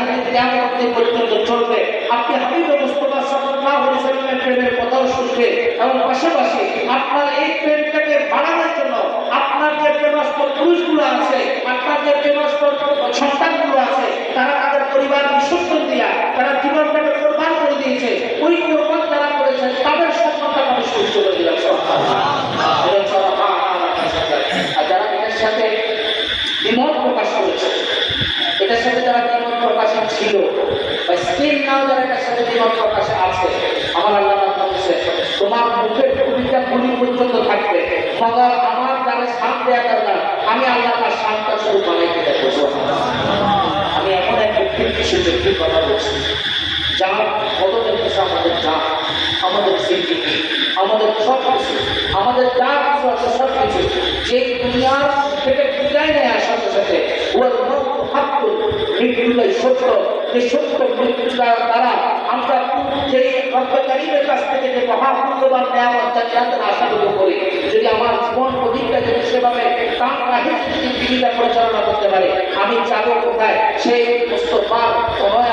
এতদিন কিয়ামত পর্যন্ত চলবে। আপনি হাবিব মুস্তাফা সাল্লাল্লাহু আলাইহি ওয়াসাল্লামের প্রেমের কথাও শুনবে এবং পাশাপাশি আপনার এই প্রেমটাকে বাড়ানোর জন্য আপনার যে প্রেমস্থ পুরুষগুলো আছে, আপনার যে প্রেমস্থ সন্তানগুলো আছে, তারা তাদের পরিবার বিসর্জন দিয়া তারা জীবনটাকে কোরবান করে দিয়েছে। ওই কোরবান যারা করেছেন তাদের সম্মানটা আমি সহ্য করে দিলাম। আর যারা এটার সাথে দ্বিমত প্রকাশ করেছে, এটার সাথে যারা দ্বিমত প্রকাশে ছিল বা স্টিল নাও যারা এটার সাথে দ্বিমত প্রকাশে আছে, আমার আল্লাহ বলছে তোমার মুখের ভূমিকা গুলি পর্যন্ত থাকবে, মগর আমার যারা সাপ দেওয়া দরকার আমি আল্লাহ তার সাপটা শুরু বানাইতে দেখবো। আমি এমন এক ব্যক্তির কথা বলছি যার পদদের কিছু আমাদের যা আমাদের জিন্দিগি আমাদের সব কিছু আমাদের যা কিছু আছে সব কিছু যে দুনিয়ার থেকে বিদায় নেয় সাথে সাথে মৃত্যুটাই সত্য। যে সত্য মৃত্যুটা দ্বারা আমরা সেই রব্বকারীমের কাছ থেকে যে মহামূল্যবান নেয়ামত জান্নাতের আশাটুকু করি, যদি আমার জীবন অধিকটা যদি সেভাবে তার রাহে যদি জীবিকা পরিচালনা করতে পারে, আমি যাবো কোথায়? সেই মুস্তাফা ওয়া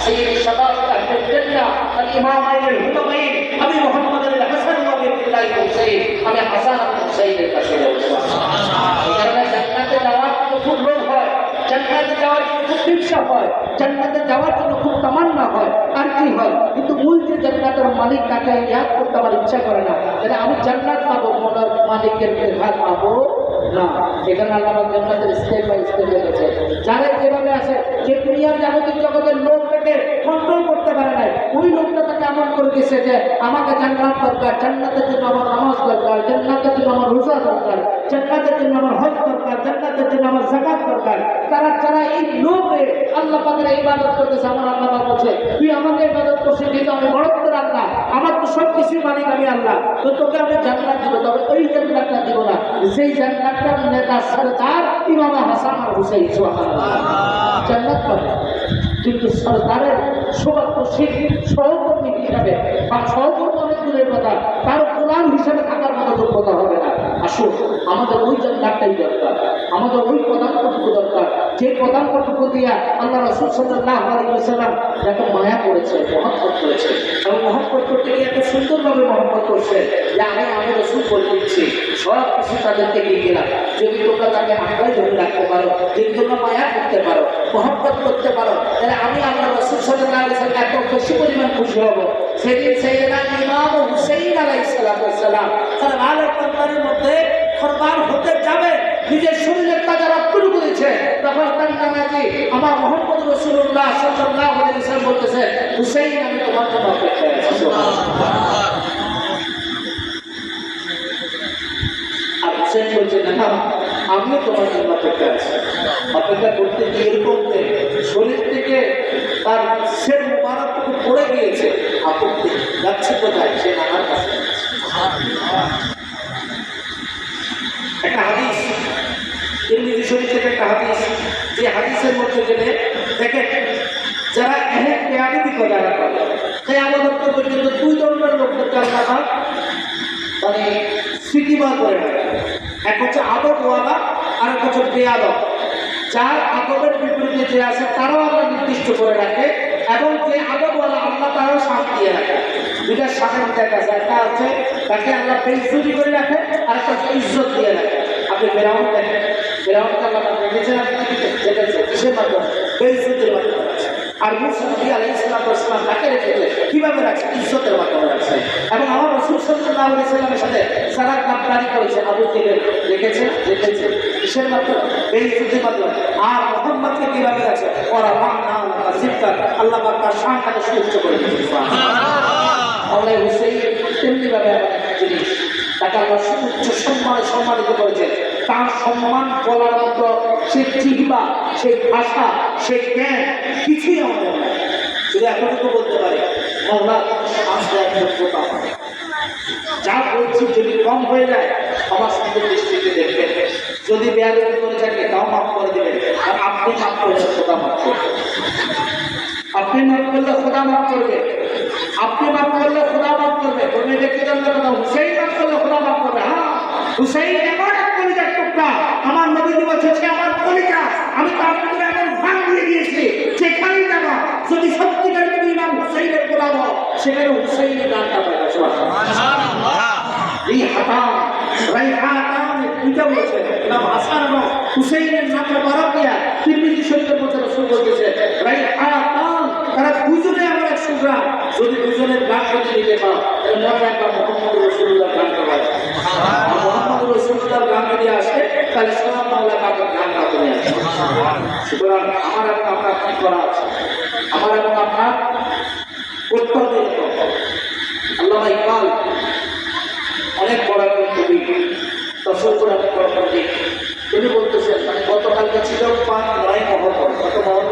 সাইয়্যিদ শাবাব আহলে জান্নাহ আল ইমামাইনুল হুমামাইন আমি মুহাম্মদের হাসান ওয়া বিল্লাহ হুসাইন, আমি হাসান আর হুসাইনের কাছে যাব। সুবহানাল্লাহ। জান্নাতে যাওয়ার খুব লোভ হয়, জান্নাতে যাওয়ার খুব ইচ্ছা হয়, জান্নাতে যাওয়ার জন্য খুব তামান্না হয়, আর কি হয়, কিন্তু মূল যে জান্নাতের মালিক তাকে ইয়াদ করতে আমার ইচ্ছা করে না। তাহলে আমি জান্নাত পাবো, মনের মালিকের ঘাট পাবো না। এখানে আল্লাহ জান্নাতের স্টেপ বাই স্টেপ গেছে। যারা যেভাবে আছে যে দুনিয়ার জাগতিক জগতের লোকটাকে কন্ট্রোল করতে পারে না, ওই লোকটা তাকে এমন করে দিয়েছে যে আমাকে জান্নাত দরকার, জান্নাতের জন্য আমার নামাজ দরকার, জান্নাতের জন্য আমার রোজা দরকার, জান্নাতের জন্য আমার হজ দরকার, জান্নাতের জন্য আমার যাকাত দরকার। যারা এই লোভে আল্লাহ পাকের ইবাদত করতেছে, আমার আল্লাহ পাক বলছে তুই আমাকে ইবাদত করছিস কিন্তু আমি বড়ত্বের আল্লাহ, আমার তো সব কিছুই মালিক আমি আল্লাহ, তো তোকে আমি জান্নাত দিব, তবে ওই জান্নাতটা দিব না যেই জান্নাতটার নেতা সরদার ইমাম হাসান আর হুসাইন। সুবহানাল্লাহ। জান্নাত পাবে কিন্তু সরদারের সহকর্মী হিসাবে বা সহকর্মী অনেক দূরের কথা, তার গোলাম হিসাবে থাকার মতো যোগ্যতা হবে না। আসুন, আমাদের ওই জান্নাতটাই দরকার, আমাদের ওই প্রধানটুকু দরকার, যে প্রধানটুকু দিয়া আল্লাহ রাসূল সাল্লাল্লাহু আলাইহি ওয়াসাল্লাম যাকে মায়া করেছে, মহব্বত করেছে, এবং মহব্বত করতে গিয়ে এত সুন্দরভাবে মহব্বত করছে যে আমি রাসূল বলে দিচ্ছি সব কিছু তাদেরকে দিয়ে গেলাম, যদি তোমরা তাকে আঁকড়ায় ধরে রাখতে পারো, যদি তোমরা মায়া করতে পারো, মহব্বত করতে পারো, তাহলে আমি আল্লাহ রাসূল সাল্লাল্লাহু আলাইহি ওয়াসাল্লাম এত বেশি পরিমাণ খুশি হব। সেদিন সাইয়েদনা ইমাম হুসাইন আলাইহিস সালাম তার আলের দরবারের মধ্যে কোরবান হতে যাবে, নিজের শরীরের তাজা রক্ত করেছে, তখন তার নামাজি আমার মুহাম্মদ রাসূলুল্লাহ সাল্লাল্লাহু আলাইহি ওয়াসাল্লাম বলতেছে হুসাইন আমি তোমার জন্য অপেক্ষায় আছি। সুবহানাল্লাহ। আর হুসাইন বলছে না আমিও তোমার জন্য অপেক্ষায় আছি। অপেক্ষা করতে গিয়ে এরকম শরীর থেকে তার সের মুবারকটুকু পড়ে গিয়েছে, আপত্তি যাচ্ছে কোথায়? সে নানার কাছে। একটা হাদিস তিরমিজি শরীফ থেকে একটা হাদিস, যে হাদিসের মধ্যে গেলে দেখেন যারা কেয়ামতি করে তাই আমাদের পর্যন্ত দুই ধরনের লোকদেরকে আল্লাহ মানে স্মৃতিময় করে রাখে। এক হচ্ছে আদবওয়ালা আর এক হচ্ছে বেয়াদব। যার আদবের বিপরীতে যে আছে তারাও আমরা নির্দিষ্ট করে রাখে, এবং যে আদবওয়ালা আল্লাহ তারাও সাথ দিয়ে রাখে। দুইটা সাথের দেখা যায়, একটা হচ্ছে তাকে আল্লাহ বেইজ্জতি করে রাখে, আর একটা ইজ্জত দিয়ে রাখে। আপনি ফেরাউন দেখেন, ফেরাউনকে আল্লাহ দেখেছেন আপনি যেটা কিসের মাধ্যমে? বেইজ্জতির মাধ্যমে আছে। আর মুসা নবী আলাইহিস সালাম তাকে রেখেছে কিভাবে রাখছে? ইজ্জতের মাধ্যমে রাখছে। এবং আমার রাসূল সাল্লাল্লাহু আলাইহি ওয়াসাল্লামের সাথে যারা গাদ্দারি করেছে, আবু জেহেল রেখেছে কিসের মাধ্যমে? বেইজ্জতির মাধ্যমে। আর মুহাম্মদকে কিভাবে রাখছে? ওরা মানা সিফাত আল্লাহ পাক তার শানটাকে সুউচ্চ করে দিয়েছে। সুবহানাল্লাহ। আল্লাহ হুসাইন তেমনিভাবে জিনিস তাকে আল্লাহ সুউচ্চ সম্মানে সম্মানিত করেছে। তার সম্মান বলার মতো সেই জিহ্বা, সেই ভাষা, সেই জ্ঞান কিছুই আমাদের নাই। শুধু এতটুকু বলতে পারে মওলা যা বলছি যদি কম হয়ে যায় আমার সঙ্গে দৃষ্টিতে দেখবেন, যদি বেয়াদবি করে থাকে তাও মাফ করে দেবেন। আর আপনি মাফ করলে খোদা মাফ করবে, আপনি মাফ করলে খোদা মাফ করবে, আপনি মাফ করলে খোদা মাফ করবে। তুমি দেখতে জানলে কথা হুসাইন মাফ করলে খোদা মাফ করবে। হ্যাঁ, হুসাইন এমন এক কলিজার টুকরা, আমার নবী বলছে আমার কলিজা, আমি তার ভিতরে এমন ভাঙ দিয়ে দিয়েছি যেখানেই যাব সেখানে হুসাইনের গানটা পাবে। এই হাতাম রাইহাতাম দুইটা বলেছে, নাম হাসান এবং হুসাইনের নামটা বাড়া দিয়া তিরমিজি শরীফের মধ্যে রাসূল বলতেছে রাইহাতাম, তারা দুজনে আমার 100 গ্রাম। যদি দুজনের গান যদি নিতে পাও তাহলে মনে রাখবা মুহাম্মদ রাসূলুল্লাহ গান গায়। মুহাম্মদ রাসূলুল্লাহ গান যদি আসে তাহলে সব মাওলা পাকের গান গাতে আসে। সুতরাং আমার এবং আপনার কি করা আছে? আমার এবং আপনার কর্তব্য। আল্লামা ইকবাল অনেক বড় একজন কবি, তফসির করে অনেক বড় কবি। তিনি বলতেছেন মানে গতকালকে ছিল 5 মহরম। কত মহরম?